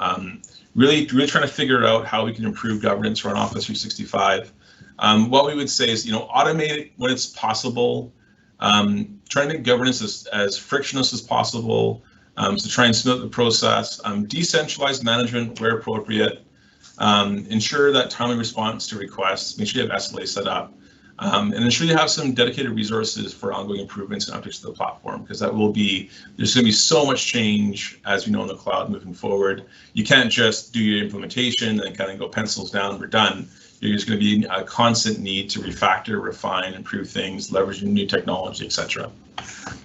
really trying to figure out how we can improve governance around Office 365. What we would say is, automate it when it's possible. Try to make governance as frictionless as possible. So try and smooth the process. Decentralize management where appropriate. Ensure that timely response to requests. Make sure you have SLA set up. And ensure you have some dedicated resources for ongoing improvements and updates to the platform, because there's going to be so much change, as we know, in the cloud moving forward. You can't just do your implementation and kind of go pencils down, we're done. There's going to be a constant need to refactor, refine, improve things, leveraging new technology, etc.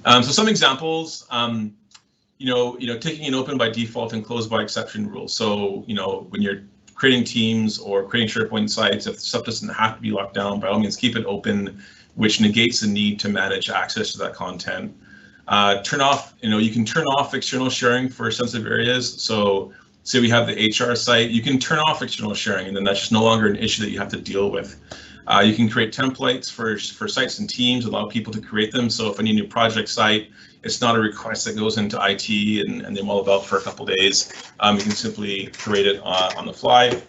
So some examples, taking an open by default and closed by exception rule. So, when you're creating teams or creating SharePoint sites, if stuff doesn't have to be locked down, by all means, keep it open, which negates the need to manage access to that content. Turn off, you can turn off external sharing for sensitive areas. So say we have the HR site, you can turn off external sharing, and then that's just no longer an issue that you have to deal with. You can create templates for sites and teams, allow people to create them. So if I need a new project site, it's not a request that goes into IT and they mull about for a couple of days. You can simply create it on the fly.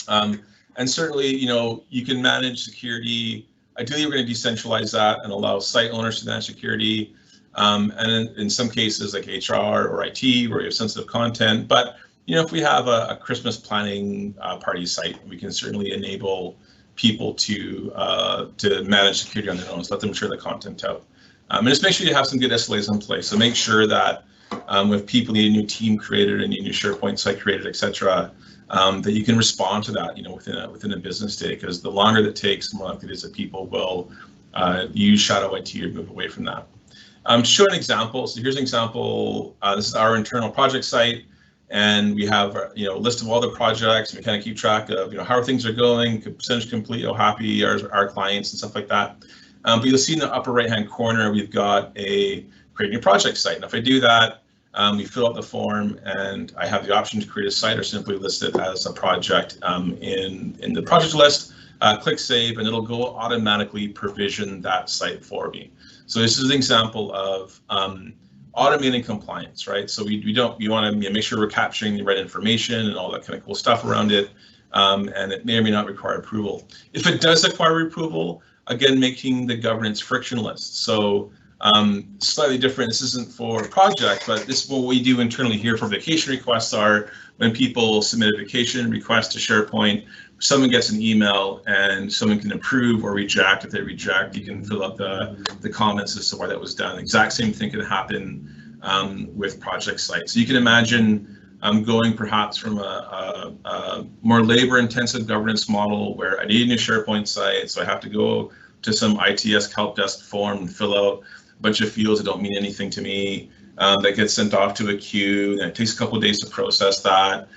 And certainly, you can manage security. Ideally, we're going to decentralize that and allow site owners to manage security. And in some cases, like HR or IT, where you have sensitive content. But if we have a Christmas planning party site, we can certainly enable people to manage security on their own. So let them share the content out. And just make sure you have some good SLAs in place. So make sure that if people need a new team created, a new SharePoint site created, etc., that you can respond to that, within a business day. Because the longer that takes, the more likely it is that people will use shadow IT or move away from that. Show an example. So here's an example. This is our internal project site, and we have a list of all the projects. And we kind of keep track of how things are going, percentage complete, how happy our clients and stuff like that. But you'll see in the upper right-hand corner, we've got creating a project site. And if I do that, we fill out the form, and I have the option to create a site or simply list it as a project in the project list. Click save, and it'll go automatically provision that site for me. So this is an example of automating compliance, right? So we want to make sure we're capturing the right information and all that kind of cool stuff around it. And it may or may not require approval. If it does require approval, again, making the governance frictionless. So slightly different, this isn't for a project, but this is what we do internally here for vacation requests are when people submit a vacation request to SharePoint, someone gets an email and someone can approve or reject. If they reject, you can fill out the comments as to why that was done. Exact same thing can happen with project sites. So you can imagine going perhaps from a more labor-intensive governance model where I need a new SharePoint site, so I have to go to some ITS help desk form and fill out a bunch of fields that don't mean anything to me. That gets sent off to a queue, and it takes a couple of days to process that.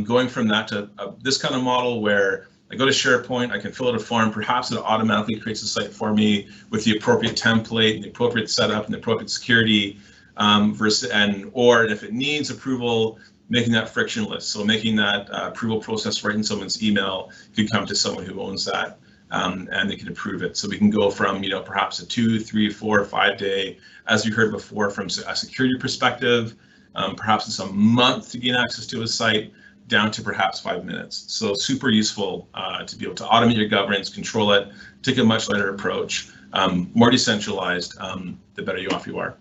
Going from that to this kind of model where I go to SharePoint, I can fill out a form, perhaps it automatically creates a site for me with the appropriate template and the appropriate setup and the appropriate security, or if it needs approval, making that frictionless. So making that approval process right in someone's email could come to someone who owns that, and they can approve it. So we can go from, perhaps a 2, 3, 4, 5 day, as we heard before, from a security perspective, perhaps it's a month to gain access to a site, down to perhaps 5 minutes. So super useful to be able to automate your governance, control it, take a much lighter approach, more decentralized, the better off you are.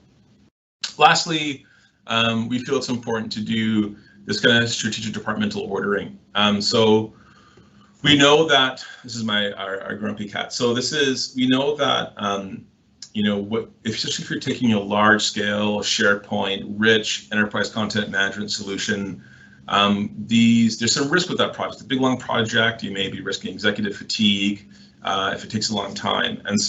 Lastly, we feel it's important to do this kind of strategic departmental ordering. So we know that, this is our grumpy cat. So we know that, especially if you're taking a large scale SharePoint rich enterprise content management solution, there's some risk with that project. It's a big long project. You may be risking executive fatigue if it takes a long time. And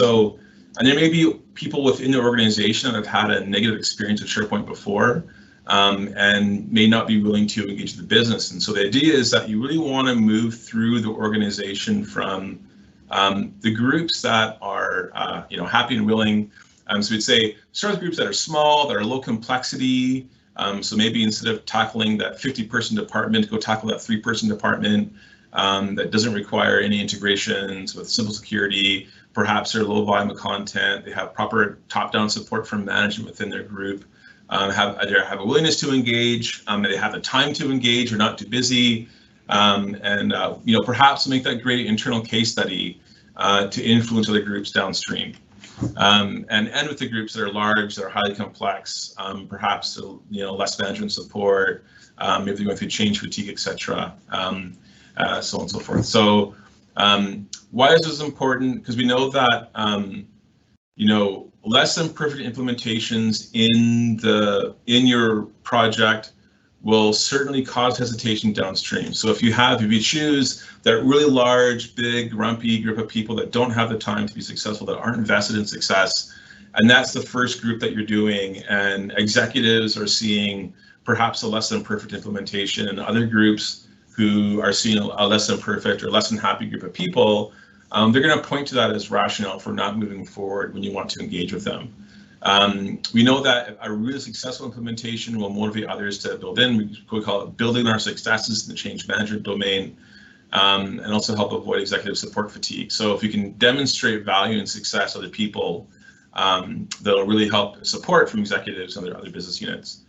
there may be people within the organization that have had a negative experience with SharePoint before, and may not be willing to engage the business. And so the idea is that you really want to move through the organization from the groups that are happy and willing. So we'd say start with groups that are small, that are low complexity. So maybe instead of tackling that 50-person department, go tackle that 3-person department that doesn't require any integrations with simple security. Perhaps they're low volume of content. They have proper top-down support from management within their group. Have a willingness to engage. They have the time to engage. Or not too busy. Perhaps make that great internal case study to influence other groups downstream. And end with the groups that are large, that are highly complex, perhaps less management support, maybe they're going through change fatigue, etc. So on and so forth. So why is this important? Because we know that less than perfect implementations in your project will certainly cause hesitation downstream. So if you choose that really large, big, grumpy group of people that don't have the time to be successful, that aren't invested in success, and that's the first group that you're doing, and executives are seeing perhaps a less than perfect implementation, and other groups who are seeing a less than perfect or less than happy group of people, they're going to point to that as rationale for not moving forward when you want to engage with them. We know that a really successful implementation will motivate others to build in. We call it building our successes in the change management domain, and also help avoid executive support fatigue. So if you can demonstrate value and success to other people, that'll really help support from executives and their other business units.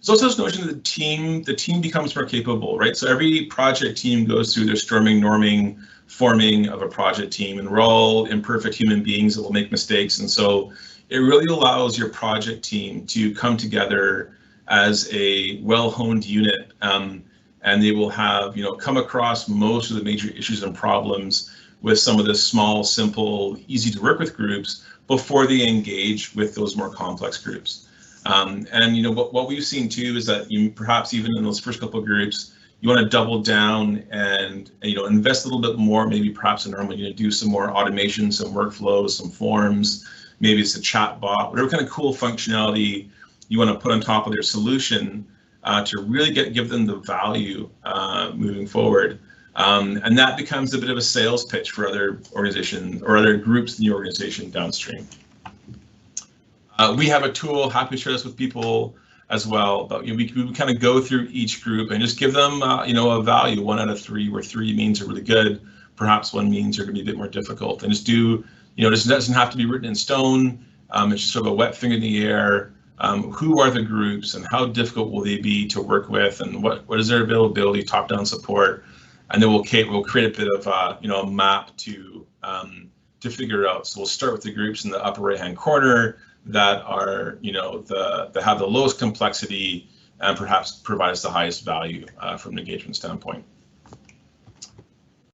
There's also this notion that the team becomes more capable, right? So every project team goes through their storming, norming, forming of a project team, and we're all imperfect human beings that will make mistakes. And so it really allows your project team to come together as a well-honed unit, and they will have, come across most of the major issues and problems with some of the small, simple, easy to work with groups before they engage with those more complex groups. What we've seen too is that perhaps even in those first couple of groups, you want to double down and invest a little bit more, maybe perhaps in normal, do some more automation, some workflows, some forms. Maybe it's a chat bot, whatever kind of cool functionality you want to put on top of their solution to really give them the value moving forward. And that becomes a bit of a sales pitch for other organizations or other groups in the organization downstream. We have a tool, happy to share this with people as well, but we kind of go through each group and just give them a value, 1 out of 3, where 3 means are really good, perhaps 1 means are going to be a bit more difficult, and just do. This doesn't have to be written in stone. It's just sort of a wet finger in the air. Who are the groups and how difficult will they be to work with, and what is their availability, top-down support, and then we'll create a bit of a map to figure out. So we'll start with the groups in the upper right-hand corner that are that have the lowest complexity and perhaps provides the highest value from an engagement standpoint.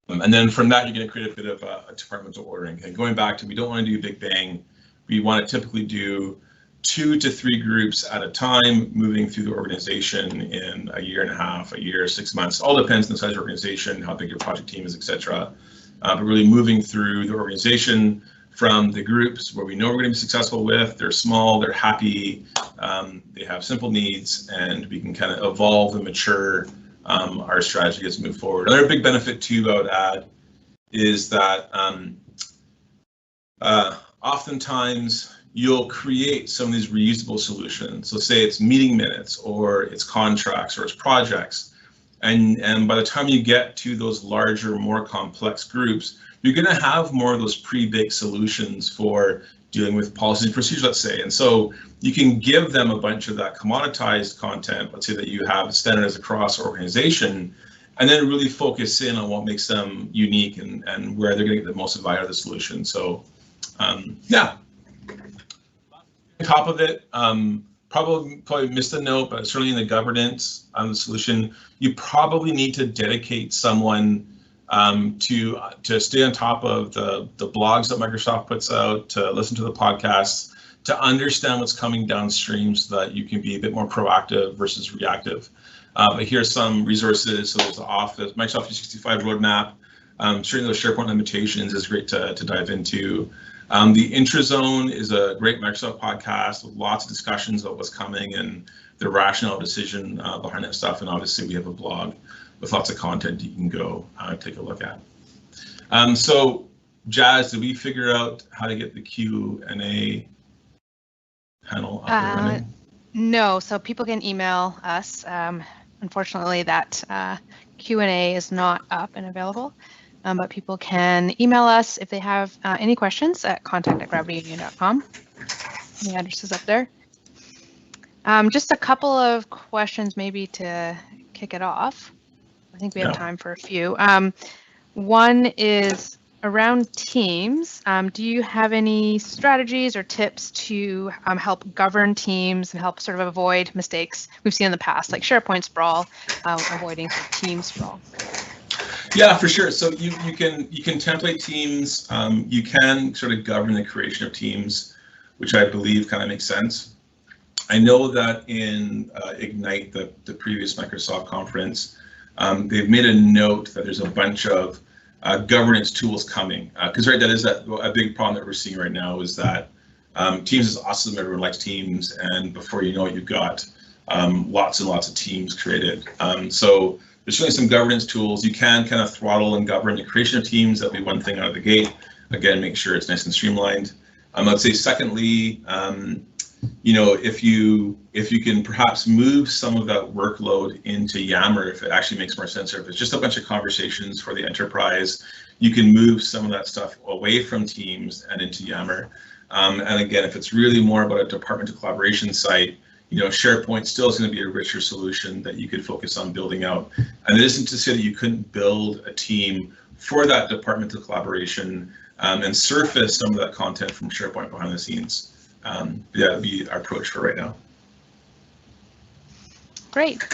And then from that, you're going to create a bit of a departmental ordering. And going back to, we don't want to do big bang. We want to typically do 2 to 3 groups at a time, moving through the organization in a year and a half, a year, 6 months. All depends on the size of the organization, how big your project team is, etc. But really moving through the organization from the groups where we know we're going to be successful with. They're small, they're happy, they have simple needs, and we can kind of evolve and mature our strategy as we move forward. Another big benefit too I would add is that oftentimes you'll create some of these reusable solutions. So say it's meeting minutes, or it's contracts, or it's projects. And by the time you get to those larger, more complex groups, you're going to have more of those pre-baked solutions for dealing with policy and procedures, let's say. And so you can give them a bunch of that commoditized content, let's say that you have standardized across organization, and then really focus in on what makes them unique and where they're going to get the most value out of the solution. So yeah. On top of it, probably missed a note, but certainly in the governance on the solution, you probably need to dedicate someone to stay on top of the blogs that Microsoft puts out, to listen to the podcasts, to understand what's coming downstream so that you can be a bit more proactive versus reactive. But here's some resources. So there's the Office, Microsoft 365 roadmap. Certainly those SharePoint limitations is great to dive into. The Intrazone is a great Microsoft podcast with lots of discussions about what's coming and the rationale decision behind that stuff. And obviously we have a blog with lots of content you can go take a look at. So Jazz, did we figure out how to get the Q&A panel up and running? No, so people can email us. Unfortunately, that Q&A is not up and available. But people can email us if they have any questions at contact@gravityunion.com. The address is up there. Just a couple of questions maybe to kick it off. I think we have time for a few. One is around teams. Do you have any strategies or tips to help govern teams and help sort of avoid mistakes we've seen in the past, like SharePoint sprawl, avoiding sort of team sprawl? Yeah, for sure. So you can template teams. You can sort of govern the creation of teams, which I believe kind of makes sense. I know that in Ignite, the previous Microsoft conference, they've made a note that there's a bunch of governance tools coming. Because right, that is a big problem that we're seeing right now is that Teams is awesome. Everyone likes Teams, and before you know it, you've got lots and lots of teams created. So there's certainly some governance tools. You can kind of throttle and govern the creation of teams. That'll be one thing out of the gate. Again, make sure it's nice and streamlined. I'd say secondly, if you can perhaps move some of that workload into Yammer, if it actually makes more sense, or if it's just a bunch of conversations for the enterprise, you can move some of that stuff away from Teams and into Yammer. And again, if it's really more about a departmental collaboration site, SharePoint still is going to be a richer solution that you could focus on building out. And it isn't to say that you couldn't build a team for that departmental collaboration and surface some of that content from SharePoint behind the scenes. Yeah, that would be our approach for right now. Great.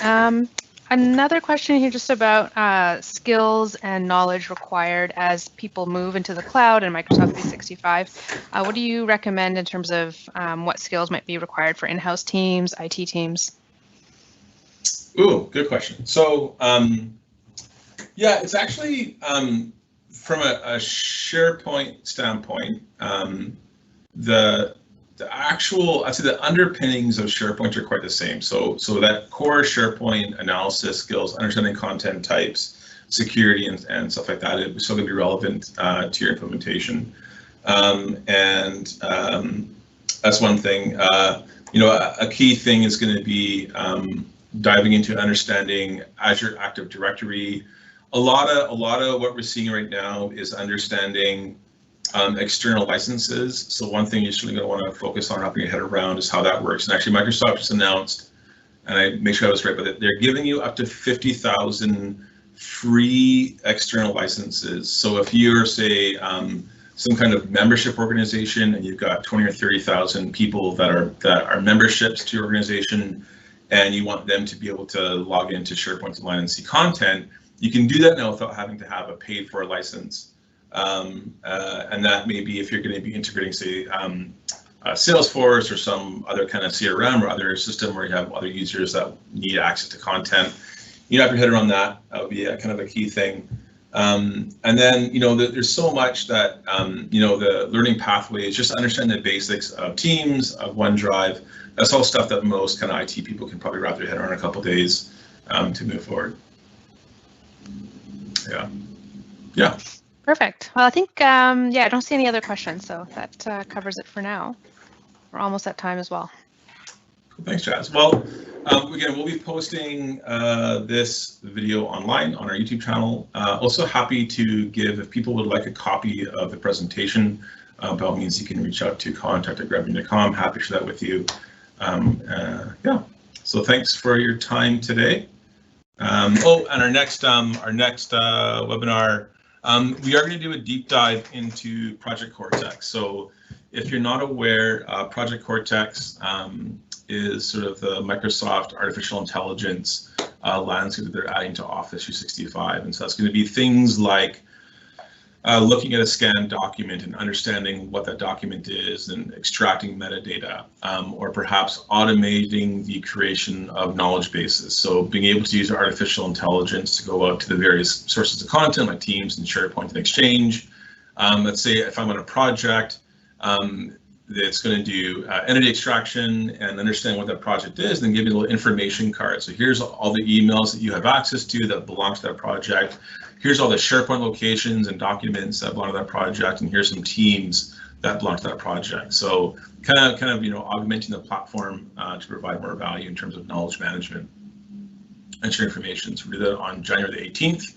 Another question here just about skills and knowledge required as people move into the cloud and Microsoft 365. What do you recommend in terms of what skills might be required for in-house teams, IT teams? Ooh, good question. So, yeah, it's actually from a SharePoint standpoint, I'd say the underpinnings of SharePoint are quite the same. So that core SharePoint analysis skills, understanding content types, security and stuff like that, it's still going to be relevant to your implementation. That's one thing. A key thing is going to be diving into understanding Azure Active Directory. A lot of what we're seeing right now is understanding external licenses. So one thing you're certainly going to want to focus on wrapping your head around is how that works. And actually Microsoft just announced, and I make sure I was right, but they're giving you up to 50,000 free external licenses. So if you're, say, some kind of membership organization and you've got 20 or 30,000 people that are memberships to your organization, and you want them to be able to log into SharePoint Online and see content, you can do that now without having to have a paid for license. And that may be if you're going to be integrating, say, Salesforce or some other kind of CRM or other system where you have other users that need access to content. You wrap your head around that. That would be kind of a key thing. And then, there's so much that, the learning pathway is just understanding the basics of Teams, of OneDrive. That's all stuff that most kind of IT people can probably wrap their head around in a couple of days to move forward. Yeah. Perfect. Well, I think, yeah, I don't see any other questions, so that covers it for now. We're almost at time as well. Thanks, Jazz. Well, again, we'll be posting this video online on our YouTube channel. Also happy to give, if people would like a copy of the presentation, by all means, you can reach out to contact@grabbean.com. Happy to share that with you. Yeah, so thanks for your time today. Oh, and our next webinar, we are going to do a deep dive into Project Cortex. So if you're not aware, Project Cortex is sort of the Microsoft artificial intelligence landscape that they're adding to Office 365. And so that's going to be things like looking at a scanned document and understanding what that document is and extracting metadata, or perhaps automating the creation of knowledge bases. So being able to use artificial intelligence to go out to the various sources of content like Teams and SharePoint and Exchange. Let's say if I'm on a project that's going to do entity extraction and understand what that project is, then give you a little information card. So here's all the emails that you have access to that belong to that project. Here's all the SharePoint locations and documents that belong to that project, and here's some teams that belong to that project. So kind of augmenting the platform to provide more value in terms of knowledge management and share information. So we'll do that on January the 18th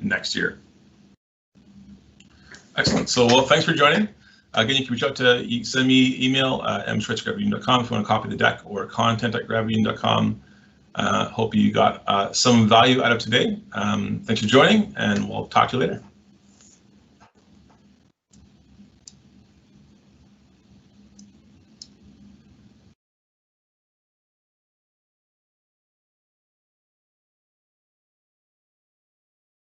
next year. Excellent. So well, thanks for joining. Again, you can reach out to send me email mschwitz@grabbean.com if you want a copy of the deck, or content@grabbean.com. Hope you got some value out of today. Thanks for joining, and we'll talk to you later.